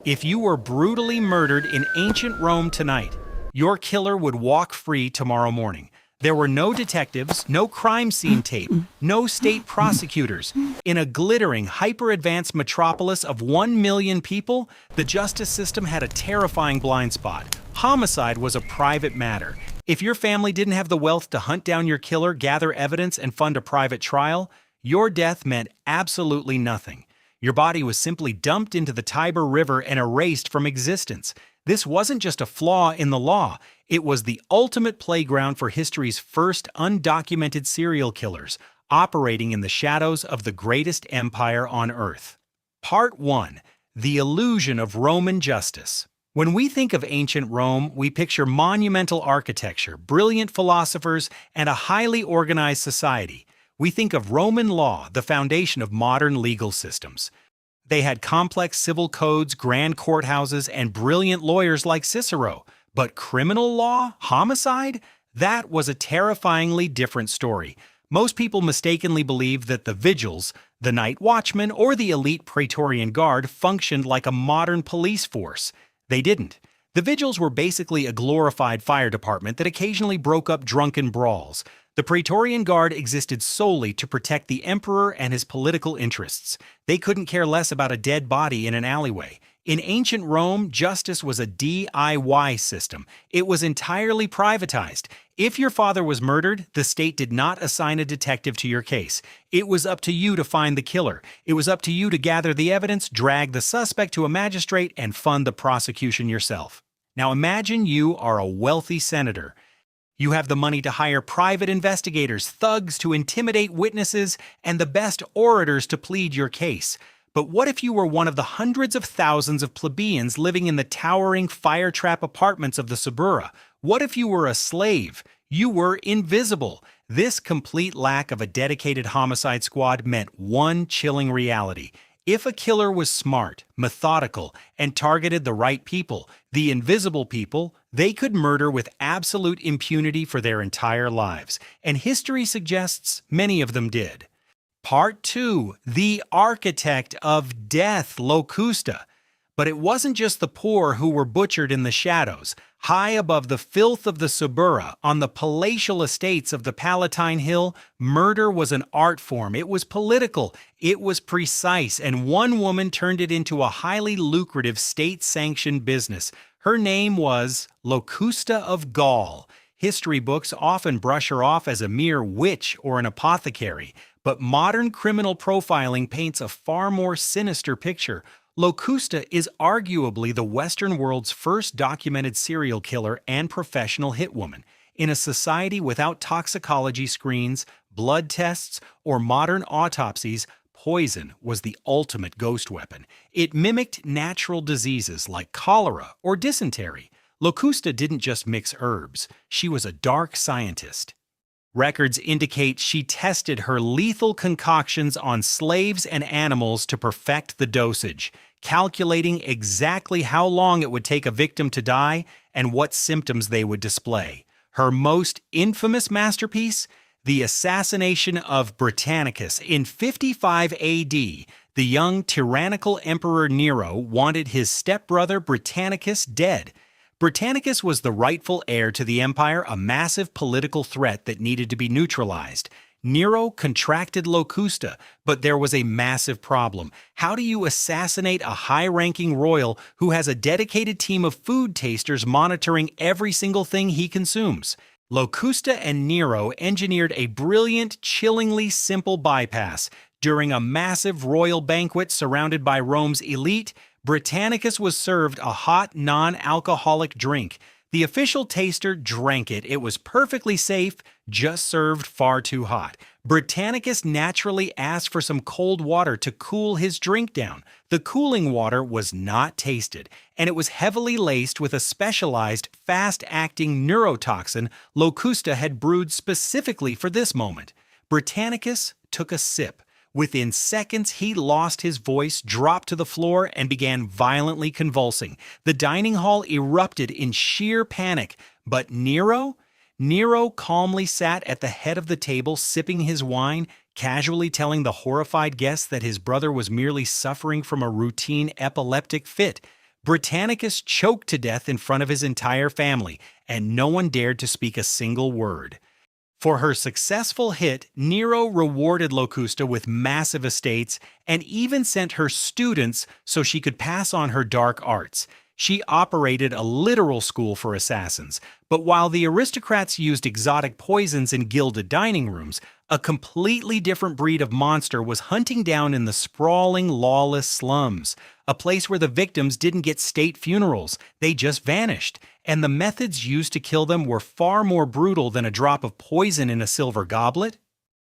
If you were brutally murdered in ancient Rome tonight, your killer would walk free tomorrow morning. There were no detectives, no crime scene tape, no state prosecutors. In a glittering, hyper-advanced metropolis of 1 million people, the justice system had a terrifying blind spot. Homicide was a private matter. If your family didn't have the wealth to hunt down your killer, gather evidence, and fund a private trial, your death meant absolutely nothing. Your body was simply dumped into the Tiber River and erased from existence. This wasn't just a flaw in the law, it was the ultimate playground for history's first undocumented serial killers, operating in the shadows of the greatest empire on Earth. Part 1. The Illusion of Roman Justice. When we think of ancient Rome, we picture monumental architecture, brilliant philosophers, and a highly organized society. We think of Roman law, the foundation of modern legal systems. They had complex civil codes, grand courthouses, and brilliant lawyers like Cicero. But criminal law? Homicide? That was a terrifyingly different story. Most people mistakenly believe that the vigils, the night watchmen, or the elite Praetorian Guard functioned like a modern police force. They didn't. The vigils were basically a glorified fire department that occasionally broke up drunken brawls. The Praetorian Guard existed solely to protect the emperor and his political interests. They couldn't care less about a dead body in an alleyway. In ancient Rome, justice was a DIY system. It was entirely privatized. If your father was murdered, the state did not assign a detective to your case. It was up to you to find the killer. It was up to you to gather the evidence, drag the suspect to a magistrate, and fund the prosecution yourself. Now imagine you are a wealthy senator. You have the money to hire private investigators, thugs to intimidate witnesses, and the best orators to plead your case. But what if you were one of the hundreds of thousands of plebeians living in the towering fire-trap apartments of the Suburra? What if you were a slave? You were invisible. This complete lack of a dedicated homicide squad meant one chilling reality. If a killer was smart, methodical, and targeted the right people, the invisible people, they could murder with absolute impunity for their entire lives. And history suggests many of them did. Part 2. The Architect of Death, Locusta. But it wasn't just the poor who were butchered in the shadows. High above the filth of the Suburra, on the palatial estates of the Palatine Hill, murder was an art form. It was political, it was precise, and one woman turned it into a highly lucrative state-sanctioned business. Her name was Locusta of Gaul. History books often brush her off as a mere witch or an apothecary, but modern criminal profiling paints a far more sinister picture. Locusta is arguably the Western world's first documented serial killer and professional hitwoman. In a society without toxicology screens, blood tests, or modern autopsies, poison was the ultimate ghost weapon. It mimicked natural diseases like cholera or dysentery. Locusta didn't just mix herbs, she was a dark scientist. Records indicate she tested her lethal concoctions on slaves and animals to perfect the dosage, calculating exactly how long it would take a victim to die and what symptoms they would display. Her most infamous masterpiece? The assassination of Britannicus. In 55 AD, the young tyrannical Emperor Nero wanted his stepbrother Britannicus dead. Britannicus was the rightful heir to the empire, a massive political threat that needed to be neutralized. Nero contracted Locusta, but there was a massive problem. How do you assassinate a high-ranking royal who has a dedicated team of food tasters monitoring every single thing he consumes? Locusta and Nero engineered a brilliant, chillingly simple bypass. During a massive royal banquet surrounded by Rome's elite, Britannicus was served a hot, non-alcoholic drink. The official taster drank it. It was perfectly safe, just served far too hot. Britannicus naturally asked for some cold water to cool his drink down. The cooling water was not tasted, and it was heavily laced with a specialized, fast-acting neurotoxin Locusta had brewed specifically for this moment. Britannicus took a sip. Within seconds, he lost his voice, dropped to the floor, and began violently convulsing. The dining hall erupted in sheer panic. But Nero? Nero calmly sat at the head of the table, sipping his wine, casually telling the horrified guests that his brother was merely suffering from a routine epileptic fit. Britannicus choked to death in front of his entire family, and no one dared to speak a single word. For her successful hit, Nero rewarded Locusta with massive estates and even sent her students so she could pass on her dark arts. She operated a literal school for assassins, but while the aristocrats used exotic poisons in gilded dining rooms, a completely different breed of monster was hunting down in the sprawling, lawless slums, a place where the victims didn't get state funerals, they just vanished, and the methods used to kill them were far more brutal than a drop of poison in a silver goblet.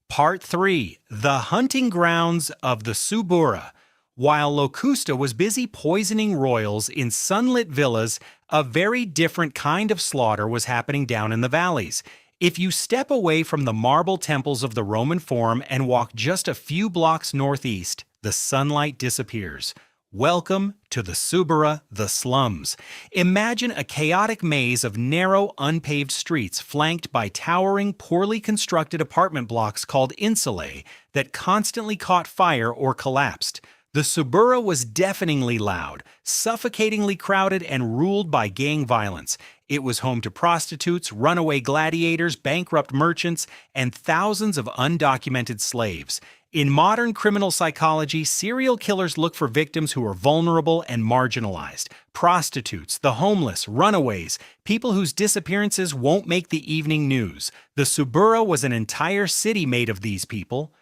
Part 3. The Hunting Grounds of the Suburra. While Locusta was busy poisoning royals in sunlit villas, a very different kind of slaughter was happening down in the valleys. If you step away from the marble temples of the Roman Forum and walk just a few blocks northeast, the sunlight disappears. Welcome to the Suburra, the slums. Imagine a chaotic maze of narrow, unpaved streets flanked by towering, poorly constructed apartment blocks called insulae that constantly caught fire or collapsed. The Suburra was deafeningly loud, suffocatingly crowded, and ruled by gang violence. It was home to prostitutes, runaway gladiators, bankrupt merchants, and thousands of undocumented slaves. In modern criminal psychology, serial killers look for victims who are vulnerable and marginalized. Prostitutes, the homeless, runaways, people whose disappearances won't make the evening news. The Suburra was an entire city made of these people.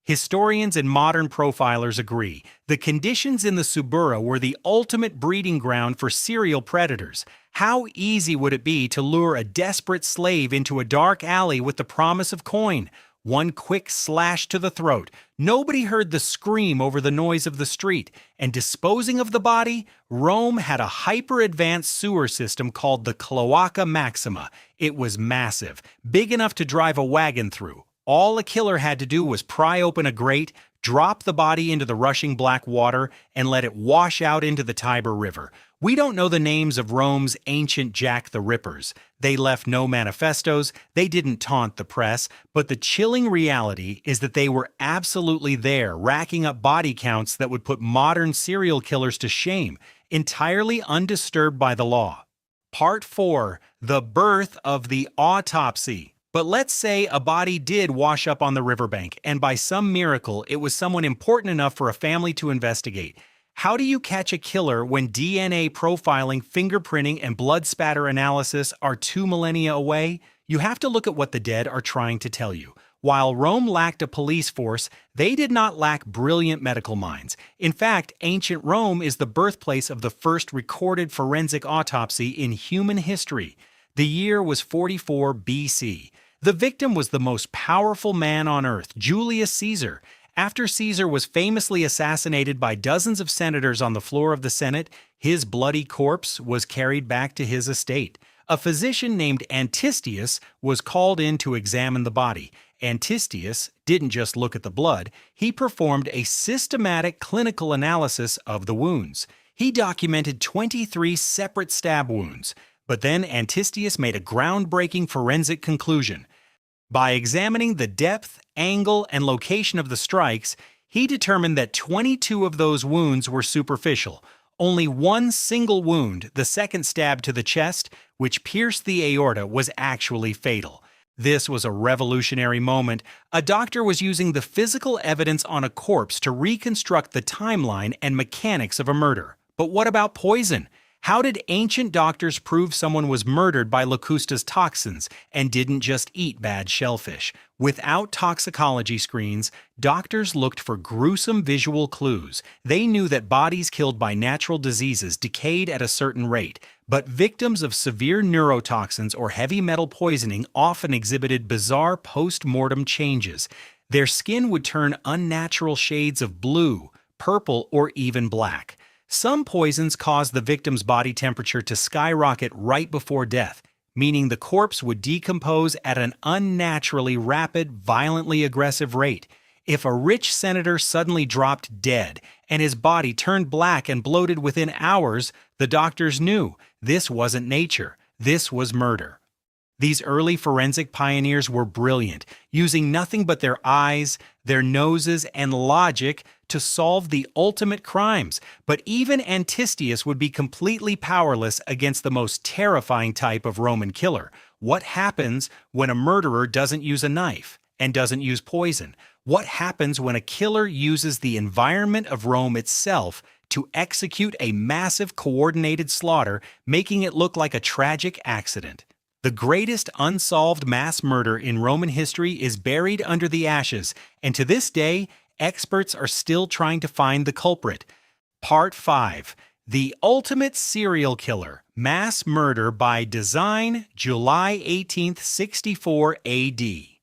Historians and modern profilers agree. The conditions in the Suburra were the ultimate breeding ground for serial predators. How easy would it be to lure a desperate slave into a dark alley with the promise of coin? One quick slash to the throat. Nobody heard the scream over the noise of the street. And disposing of the body, Rome had a hyper-advanced sewer system called the Cloaca Maxima. It was massive, big enough to drive a wagon through. All a killer had to do was pry open a grate, drop the body into the rushing black water, and let it wash out into the Tiber River. We don't know the names of Rome's ancient Jack the Rippers. They left no manifestos, they didn't taunt the press, but the chilling reality is that they were absolutely there, racking up body counts that would put modern serial killers to shame, entirely undisturbed by the law. Part 4. The Birth of the Autopsy. But let's say a body did wash up on the riverbank, and by some miracle, it was someone important enough for a family to investigate. How do you catch a killer when DNA profiling, fingerprinting, and blood spatter analysis are 2 millennia away? You have to look at what the dead are trying to tell you. While Rome lacked a police force, they did not lack brilliant medical minds. In fact, ancient Rome is the birthplace of the first recorded forensic autopsy in human history. The year was 44 BC. The victim was the most powerful man on earth, Julius Caesar. After Caesar was famously assassinated by dozens of senators on the floor of the Senate, his bloody corpse was carried back to his estate. A physician named Antistius was called in to examine the body. Antistius didn't just look at the blood, he performed a systematic clinical analysis of the wounds. He documented 23 separate stab wounds. But then Antistius made a groundbreaking forensic conclusion. By examining the depth, angle, and location of the strikes, he determined that 22 of those wounds were superficial. Only one single wound, the second stab to the chest, which pierced the aorta, was actually fatal. This was a revolutionary moment. A doctor was using the physical evidence on a corpse to reconstruct the timeline and mechanics of a murder. But what about poison? How did ancient doctors prove someone was murdered by Locusta's toxins and didn't just eat bad shellfish? Without toxicology screens, doctors looked for gruesome visual clues. They knew that bodies killed by natural diseases decayed at a certain rate, but victims of severe neurotoxins or heavy metal poisoning often exhibited bizarre post-mortem changes. Their skin would turn unnatural shades of blue, purple, or even black. Some poisons caused the victim's body temperature to skyrocket right before death, meaning the corpse would decompose at an unnaturally rapid, violently aggressive rate. If a rich senator suddenly dropped dead and his body turned black and bloated within hours, the doctors knew this wasn't nature, this was murder. These early forensic pioneers were brilliant, using nothing but their eyes, their noses, and logic to solve the ultimate crimes, but even Antistius would be completely powerless against the most terrifying type of Roman killer. What happens when a murderer doesn't use a knife and doesn't use poison? What happens when a killer uses the environment of Rome itself to execute a massive coordinated slaughter, making it look like a tragic accident? The greatest unsolved mass murder in Roman history is buried under the ashes, and to this day, experts are still trying to find the culprit. Part 5. The Ultimate Serial Killer, Mass Murder by Design, July 18, 64 AD.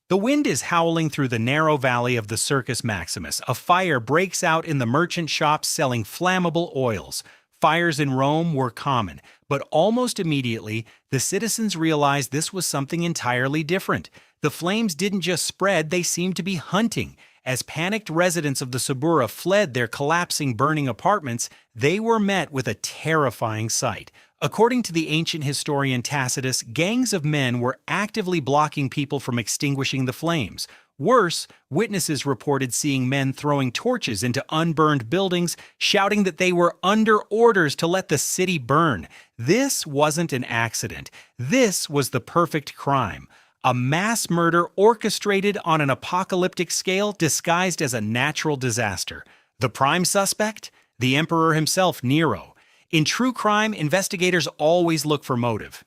The wind is howling through the narrow valley of the Circus Maximus. A fire breaks out in the merchant shops selling flammable oils. Fires in Rome were common, but almost immediately, the citizens realized this was something entirely different. The flames didn't just spread, they seemed to be hunting. As panicked residents of the Suburra fled their collapsing, burning apartments, they were met with a terrifying sight. According to the ancient historian Tacitus, gangs of men were actively blocking people from extinguishing the flames. Worse, witnesses reported seeing men throwing torches into unburned buildings, shouting that they were under orders to let the city burn. This wasn't an accident. This was the perfect crime. A mass murder orchestrated on an apocalyptic scale disguised as a natural disaster. The prime suspect? The Emperor himself, Nero. In true crime, investigators always look for motive.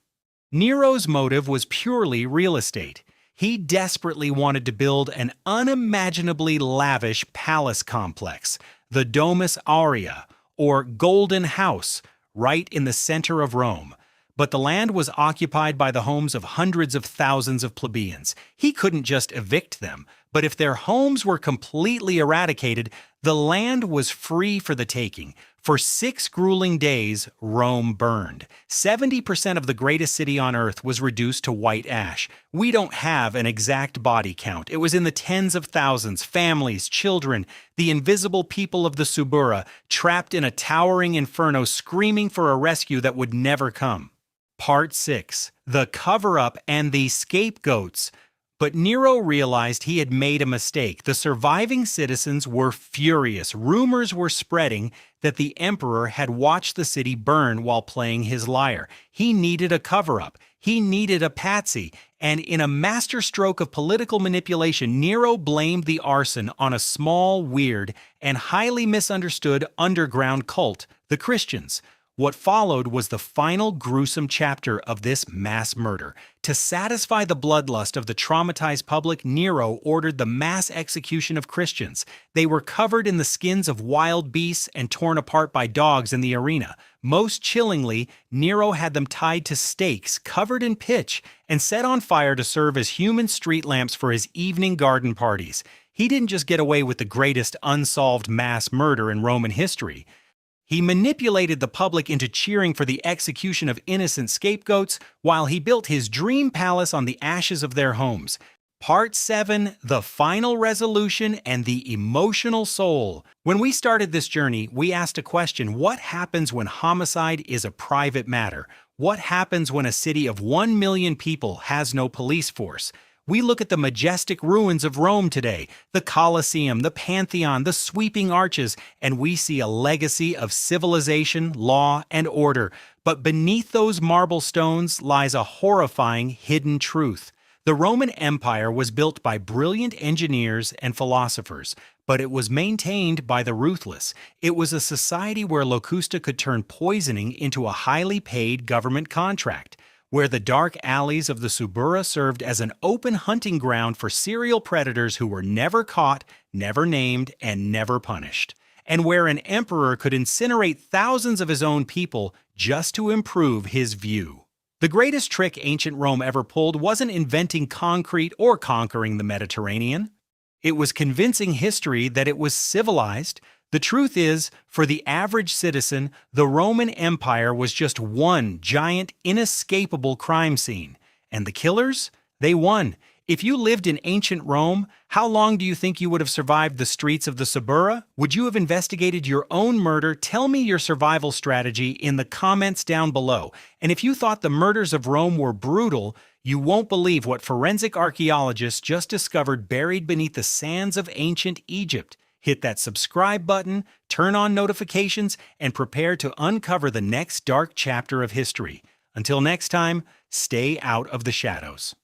Nero's motive was purely real estate. He desperately wanted to build an unimaginably lavish palace complex, the Domus Aurea, or Golden House, right in the center of Rome. But the land was occupied by the homes of hundreds of thousands of plebeians. He couldn't just evict them, but if their homes were completely eradicated, the land was free for the taking. For 6 grueling days, Rome burned. 70% of the greatest city on earth was reduced to white ash. We don't have an exact body count. It was in the tens of thousands, families, children, the invisible people of the Suburra, trapped in a towering inferno, screaming for a rescue that would never come. Part 6. The Cover-Up and the Scapegoats. But Nero realized he had made a mistake. The surviving citizens were furious. Rumors were spreading that the emperor had watched the city burn while playing his lyre. He needed a cover-up. He needed a patsy. And in a masterstroke of political manipulation, Nero blamed the arson on a small, weird, and highly misunderstood underground cult, the Christians. What followed was the final gruesome chapter of this mass murder. To satisfy the bloodlust of the traumatized public, Nero ordered the mass execution of Christians. They were covered in the skins of wild beasts and torn apart by dogs in the arena. Most chillingly, Nero had them tied to stakes, covered in pitch, and set on fire to serve as human street lamps for his evening garden parties. He didn't just get away with the greatest unsolved mass murder in Roman history. He manipulated the public into cheering for the execution of innocent scapegoats while he built his dream palace on the ashes of their homes. Part 7, The Final Resolution and the Emotional Soul. When we started this journey, we asked a question: what happens when homicide is a private matter? What happens when a city of 1 million people has no police force? We look at the majestic ruins of Rome today, the Colosseum, the Pantheon, the sweeping arches, and we see a legacy of civilization, law, and order. But beneath those marble stones lies a horrifying hidden truth. The Roman Empire was built by brilliant engineers and philosophers, but it was maintained by the ruthless. It was a society where Locusta could turn poisoning into a highly paid government contract, where the dark alleys of the Suburra served as an open hunting ground for serial predators who were never caught, never named, and never punished, and where an emperor could incinerate thousands of his own people just to improve his view. The greatest trick ancient Rome ever pulled wasn't inventing concrete or conquering the Mediterranean. It was convincing history that it was civilized. The truth is, for the average citizen, the Roman Empire was just one giant, inescapable crime scene. And the killers? They won. If you lived in ancient Rome, how long do you think you would have survived the streets of the Suburra? Would you have investigated your own murder? Tell me your survival strategy in the comments down below. And if you thought the murders of Rome were brutal, you won't believe what forensic archaeologists just discovered buried beneath the sands of ancient Egypt. Hit that subscribe button, turn on notifications, and prepare to uncover the next dark chapter of history. Until next time, stay out of the shadows.